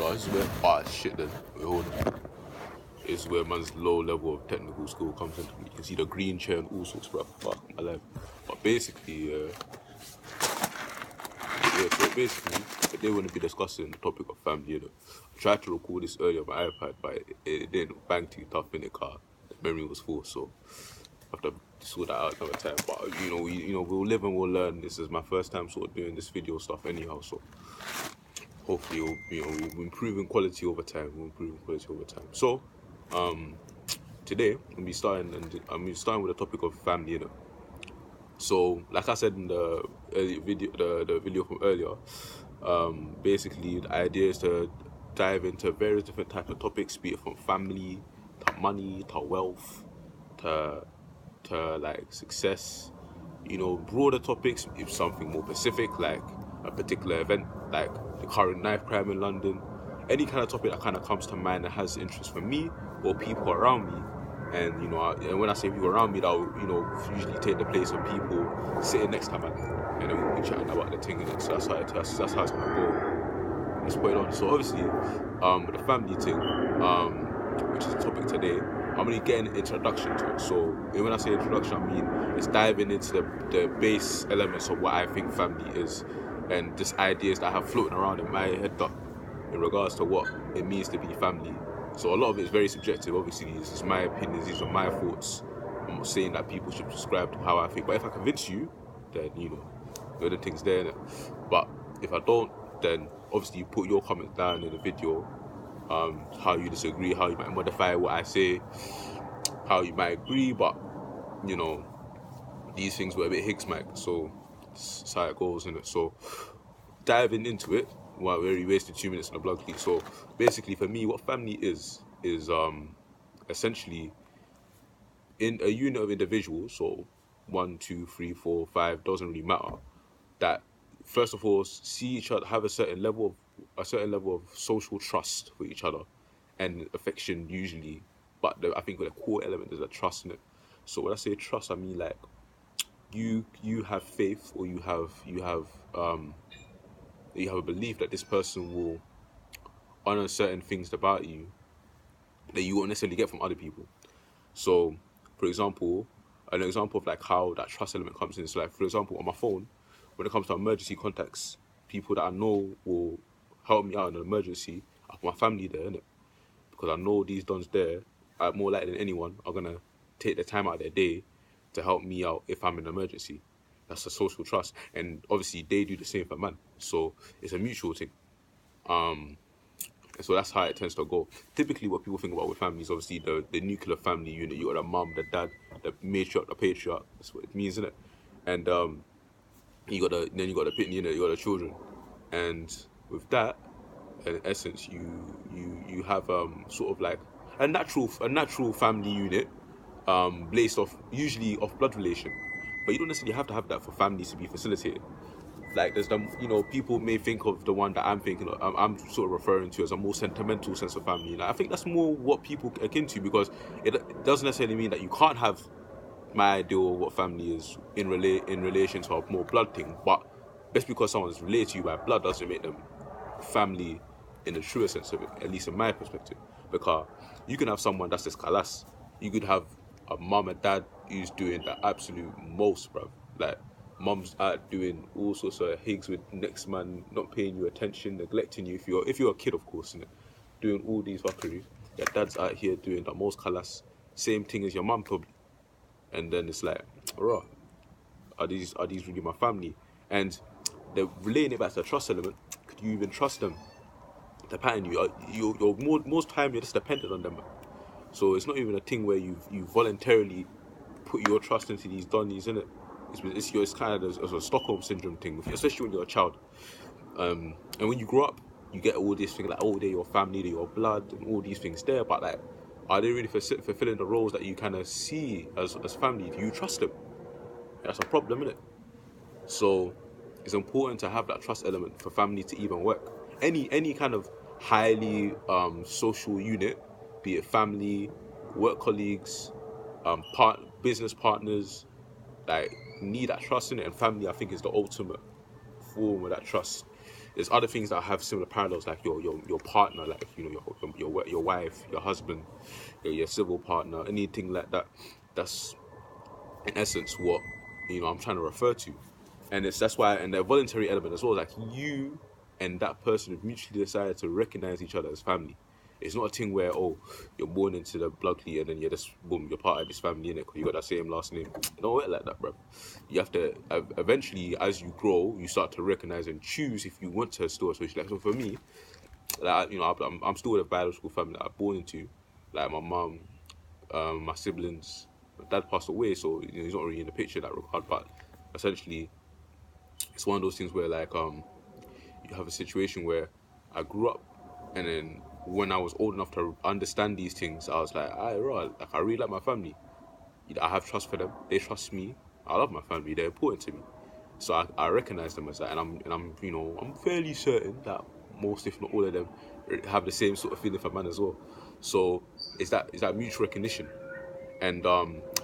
No, this is where shit then. Wait, hold on. It's where man's low level of technical skill comes into me. You can see the green chair and all sorts, bro. Fuck my life. But basically, today we're gonna be discussing the topic of family. You know, I tried to record this earlier on my iPad, but it didn't bang too tough in the car. The memory was full, so I have to sort that out another time. But we'll live and we'll learn. This is my first time sort of doing this video stuff anyhow, so hopefully we'll improve in quality over time. So, today I'm starting with the topic of family. You know, so like I said in the video from earlier, basically the idea is to dive into various different types of topics, be it from family to money to wealth to like success, broader topics, if something more specific like a particular event like the current knife crime in London, any kind of topic that kind of comes to mind that has interest for me or people around me. And and when I say people around me, that will usually take the place of people sitting next to me, and then we'll be chatting about the thing. So that's how it's gonna go. Let's put it on. So obviously, the family thing, which is the topic today, I'm gonna get an introduction to it. So when I say introduction, I mean it's diving into the base elements of what I think family is, and just ideas that I have floating around in my head in regards to what it means to be family. So a lot of it is very subjective. Obviously, this is my opinions, these are my thoughts. I'm not saying that people should subscribe to how I think, but if I convince you, then the other things there. But if I don't, then obviously you put your comments down in the video, how you disagree, how you might modify what I say, how you might agree, but these things were a bit Higgs, Mike. So that's how it goes, innit? So diving into it. Well, we already wasted 2 minutes on the blog leak. So basically, for me, what family is essentially in a unit of individuals. So 1, 2, 3, 4, 5 doesn't really matter. That first of all see each other, have a certain level of social trust for each other, and affection usually. But I think the core element is a trust in it. So when I say trust, I mean like you have faith, or you have a belief that this person will honor certain things about you that you won't necessarily get from other people. So, for example, an example of like how that trust element comes in is like, for example, on my phone, when it comes to emergency contacts, people that I know will help me out in an emergency, I put my family there, innit? Because I know these dons there, more likely than anyone, are gonna take the time out of their day to help me out if I'm in an emergency. That's a social trust, and obviously they do the same for man. So it's a mutual thing. So that's how it tends to go. Typically, what people think about with family is obviously the nuclear family unit. You got the mum, the dad, the matriarch, the patriarch. That's what it means, isn't it? And you got the pitney unit. You got the children, and with that, in essence, you have sort of like a natural family unit, based off usually of blood relation. But you don't necessarily have to have that for families to be facilitated. Like there's people may think of the one that I'm thinking of, I'm sort of referring to as a more sentimental sense of family. And I think that's more what people akin to, because it doesn't necessarily mean that you can't have my ideal of what family is in relation to a more blood thing. But just because someone's related to you by blood doesn't make them family in the truer sense of it, at least in my perspective. Because you can have someone that's just kalas. You could have a mum and dad who's doing the absolute most, bruv. Like, mum's out doing all sorts of Higgs with next man, not paying you attention, neglecting you. If you're a kid, of course, innit? Doing all these fuckery. Your dad's out here doing the most kalas. Same thing as your mum, probably. And then it's like, raw. Are these really my family? And they're relating it back to the trust element. Could you even trust them to pattern you? You're most time you're just dependent on them. So it's not even a thing where you voluntarily put your trust into these donnies, innit? It's kind of a Stockholm syndrome thing, especially when you're a child. And when you grow up, you get all these things like, oh, they're your family, they're your blood, and all these things there. But like, are they really fulfilling the roles that you kind of see as family? Do you trust them? That's a problem, isn't it? So it's important to have that trust element for family to even work. Any kind of highly social unit, be it family, work colleagues, business partners, like need that trust in it. And family, I think, is the ultimate form of that trust. There's other things that have similar parallels, like your partner, like your wife, your husband, your civil partner, anything like that. That's in essence what I'm trying to refer to, and that's why, and the voluntary element as well, like you and that person have mutually decided to recognize each other as family. It's not a thing where, oh, you're born into the bloodly and then you're just boom, you're part of this family, innit, because you got that same last name. It don't work like that, bro. You have to eventually, as you grow, you start to recognize and choose if you want to still associate. Like, so for me, like, I'm still with a biological family that I'm born into, like my mum, my siblings. My dad passed away, so he's not really in the picture in that regard. But essentially, it's one of those things where, like, you have a situation where I grew up, and then when I was old enough to understand these things, I was like, like, I really like my family. I have trust for them. They trust me. I love my family. They're important to me. So I recognize them as that, and I'm fairly certain that most, if not all of them, have the same sort of feeling for man as well. So it's that mutual recognition, and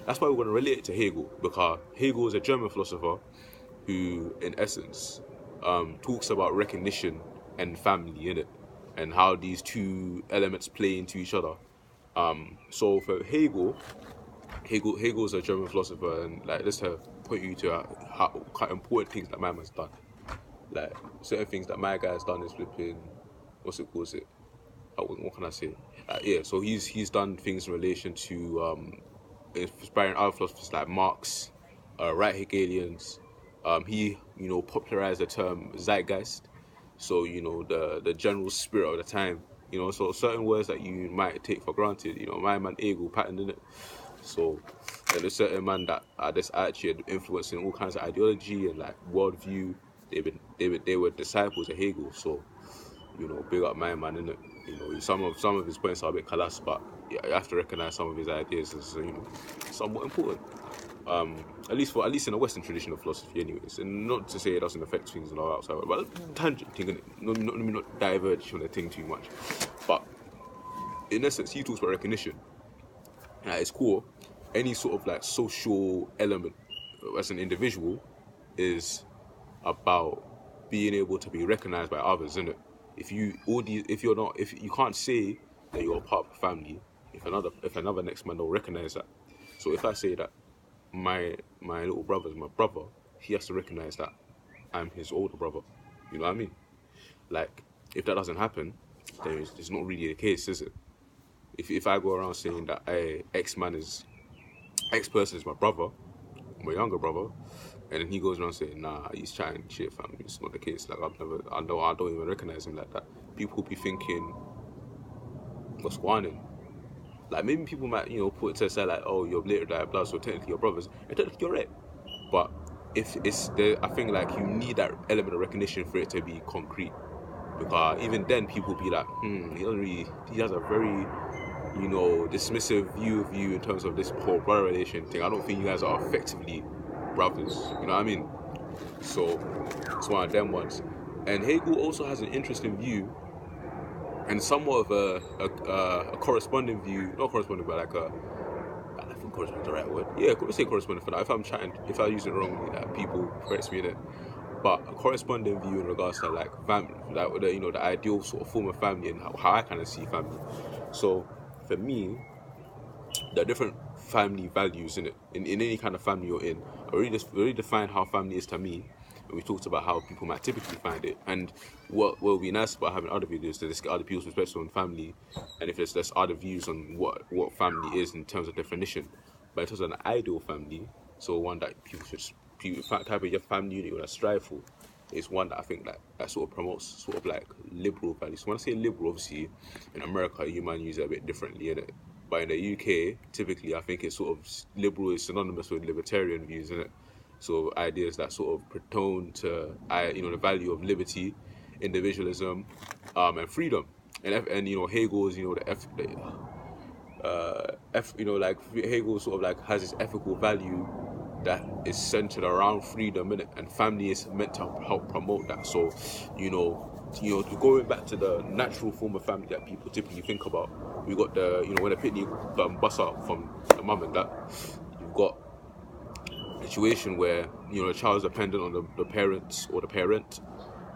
that's why we're going to relate it to Hegel, because Hegel is a German philosopher who, in essence, talks about recognition and family in it, and how these two elements play into each other. So for Hegel's a German philosopher, and like just to point you to how quite important things that my man's done. Like certain things that my guy's done is flipping. What's it called? What can I say? Yeah, so he's done things in relation to inspiring other philosophers like Marx, right Hegelians. He popularized the term zeitgeist, so the general spirit of the time. So certain words that you might take for granted. My man Hegel patterned in it. So there's certain man that are just actually influencing all kinds of ideology and like worldview. They were disciples of Hegel. So big up my man, innit? Some of his points are a bit callous, but yeah, you have to recognize some of his ideas as somewhat important. At least in the Western tradition of philosophy, anyways. And not to say it doesn't affect things and all outside, but tangent thing, innit? Let me not diverge from the thing too much. But in essence, he talks about recognition. At its core, any sort of like social element as an individual is about being able to be recognized by others, isn't it? If you can't say that you're a part of a family if another next man don't recognize that. So if I say that my little brother is my brother, he has to recognize that I'm his older brother. You know what I mean? Like, if that doesn't happen, then it's not really the case, is it? If I go around saying that X person is my brother, my younger brother, and then he goes around saying, nah, he's chatting shit, fam. It's not the case. Like, I don't even recognize him like that. People be thinking, what's going on? Like, maybe people might, put it to the side like, oh, you're later died blood, so technically you're brothers. And technically you're right. But if it's there, I think like you need that element of recognition for it to be concrete. Because even then people be like, he has a very, dismissive view of you in terms of this whole brother relation thing. I don't think you guys are effectively brothers. You know what I mean? So it's one of them ones. And Hegel also has an interesting view and somewhat of a corresponding view, not corresponding, but like I think corresponding is the right word. Yeah, let's say corresponding for that. If I use it wrongly, like people correct me in it. But a corresponding view in regards to like family, like the ideal sort of form of family and how I kind of see family. So for me, there are different family values in it. In any kind of family you're in, I really define how family is to me. And we talked about how people might typically find it, and what will be nice about having other videos to just get other people's perspectives on family, and if there's other views on what family is in terms of definition. But in terms of an ideal family, so one that type of your family unit you want to strive for, is one that I think that sort of promotes sort of like liberal values. So when I say liberal, obviously in America you might use it a bit differently, innit? But in the UK, typically I think it's sort of liberal is synonymous with libertarian views, innit? So ideas that sort of pretone to the value of liberty, individualism, and freedom. And Hegel is Hegel sort of like has this ethical value that is centered around freedom, innit? And family is meant to help promote that. So, going back to the natural form of family that people typically think about, we got when a pitney bust up from the mum and dad, you've got a situation where the child is dependent on the parents or the parent,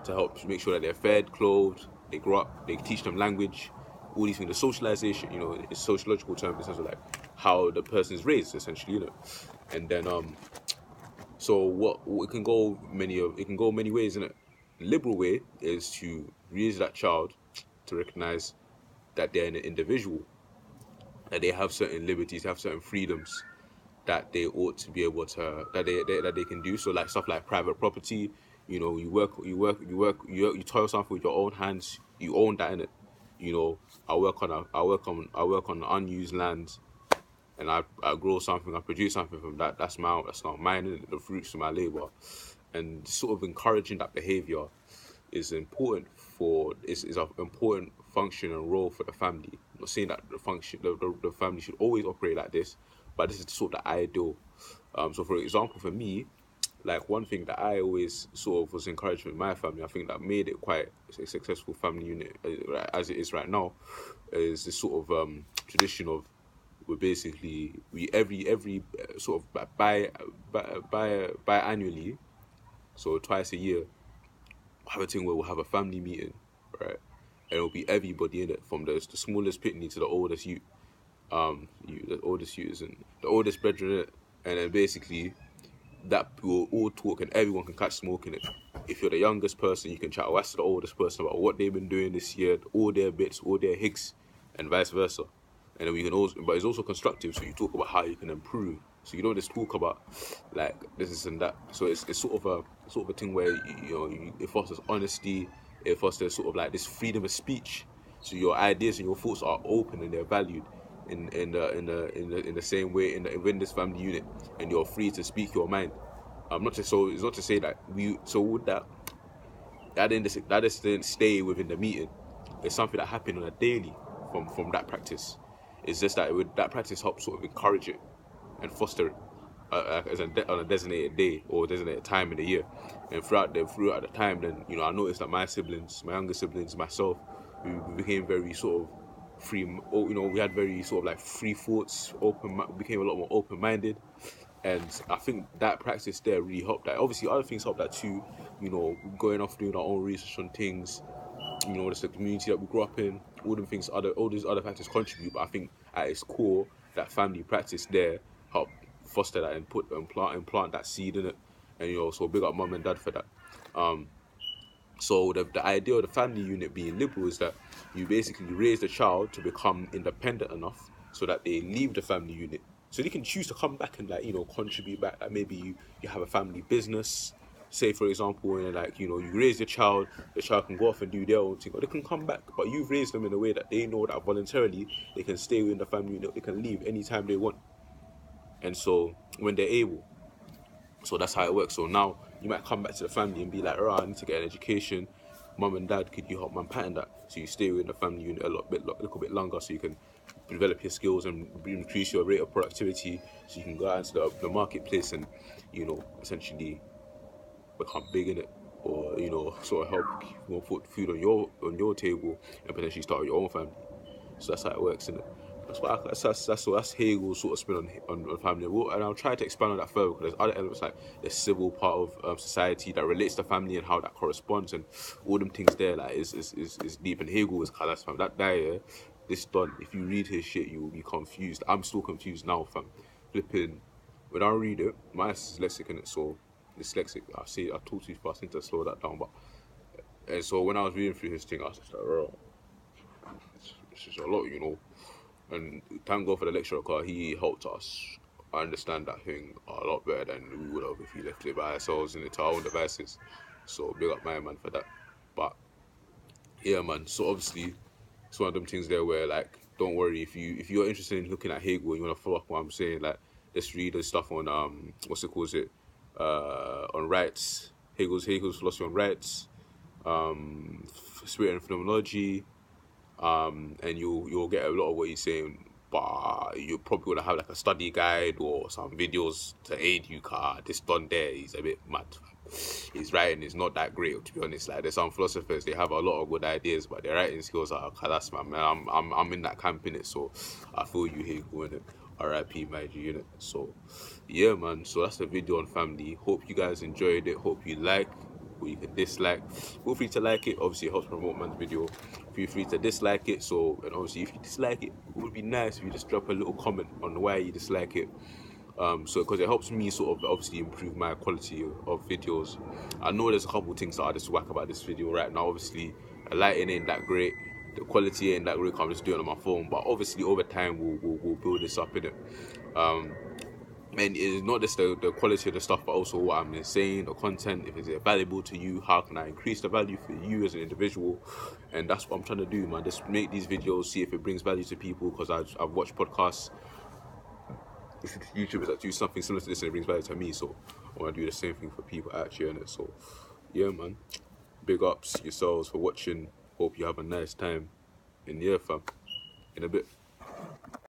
to help make sure that they're fed, clothed, they grow up, they teach them language, all these things. The socialization, it's sociological term in terms of like how the person is raised, essentially, And then so what it can go many ways, isn't it? The liberal way is to raise that child to recognize that they're an individual, that they have certain liberties, have certain freedoms that they ought to be able to that they can do. So like stuff like private property, you toil something with your own hands, you own that in it. I work on unused land, and I grow something, I produce something from that. That's not mine, innit? The fruits of my labor, and sort of encouraging that behavior is important is an important function and role for the family. I'm not saying that the family should always operate like this, but this is sort of the ideal. So for example, for me, like one thing that I always sort of was encouraged with my family, I think that made it quite a successful family unit as it is right now, is this sort of tradition of we every sort of biannually, so twice a year, have a thing where we'll have a family meeting, right? And it'll be everybody in it, from the smallest pitney to the oldest youth, the oldest youths and the oldest brethren in it. And then basically that will all talk and everyone can catch smoke in it. If you're the youngest person, you can chat what's to the oldest person about what they've been doing this year, all their bits, all their hicks, and vice versa. And then we can also, but it's also constructive. So you talk about how you can improve. So you don't just talk about like this and that. So it's sort of a thing where it fosters honesty. It fosters sort of like this freedom of speech. So your ideas and your thoughts are open and they're valued in the same way in this family unit, and you're free to speak your mind. It's not to say that would that didn't stay within the meeting. It's something that happened on a daily from that practice. It's just that that practice helps sort of encourage it and foster it on a designated day or designated time in the year. And throughout the time, then I noticed that my younger siblings, myself, we became very sort of free. We had very sort of like free thoughts, became a lot more open minded. And I think that practice there really helped that. Obviously, other things helped that too. Going off doing our own research on things. It's the community that we grew up in. All these other factors contribute. But I think at its core, that family practice there helped foster that and plant that seed in it. And so big up mum and dad for that. So the idea of the family unit being liberal is that you basically raise the child to become independent enough so that they leave the family unit. So they can choose to come back and contribute back. Like maybe you have a family business, say for example, and you raise the child can go off and do their own thing, or they can come back. But you've raised them in a way that they know that voluntarily they can stay within the family unit, they can leave anytime they want. And so when they're able. So that's how it works. So now you might come back to the family and be like, oh, I need to get an education. Mum and dad, could you help man pattern that? So you stay within the family unit a little bit longer, so you can develop your skills and increase your rate of productivity, so you can go out into the marketplace and essentially become big in it, or sort of help put food on your table and potentially start your own family. So that's how it works, isn't it? That's Hegel's sort of spin on family, and I'll try to expand on that further, because there's other elements like the civil part of society that relates to family and how that corresponds, and all them things there like is deep. And Hegel is kind of fam. That guy, this done. If you read his shit, you will be confused. I'm still confused now, fam. Flipping. When I read it, my ass is dyslexic in it, so dyslexic. I talk too fast, I need to slow that down. But and so when I was reading through his thing, I was just like, oh, it's just a lot, And thank God for the lecturer, because he helped us understand that thing a lot better than we would have if we left it by ourselves and to our own devices. So big up my man for that. But yeah, man. So obviously, it's one of them things there where don't worry if you're interested in looking at Hegel and you want to follow up what I'm saying. Let's read his stuff on on rights. Hegel's philosophy on rights, spirit and phenomenology. And you'll get a lot of what he's saying, but you're probably gonna have a study guide or some videos to aid you. This done there, he's a bit mad. His writing is not that great, to be honest. There's some philosophers, they have a lot of good ideas, but their writing skills are that's man. I'm in that camp in it, so I feel you here going it. R.I.P. my G unit. So yeah, man. So that's the video on family. Hope you guys enjoyed it. Hope you like. or you can dislike. Feel free to like it. Obviously, it helps promote man's video. Feel free to dislike it. So, and obviously, if you dislike it, it would be nice if you just drop a little comment on why you dislike it. So because it helps me sort of obviously improve my quality of videos. I know there's a couple of things that I just whack about this video right now. Obviously, the lighting ain't that great, the quality ain't that great. I'm just doing it on my phone, but obviously over time we'll build this up in it. And it's not just the quality of the stuff, but also what I'm saying, the content. If it's valuable to you, how can I increase the value for you as an individual? And that's what I'm trying to do, man. Just make these videos, see if it brings value to people. Because I've watched podcasts, YouTubers that do something similar to this and it brings value to me, so I want to do the same thing for people actually in it. So yeah, man, big ups yourselves for watching. Hope you have a nice time, and yeah, fam, in a bit.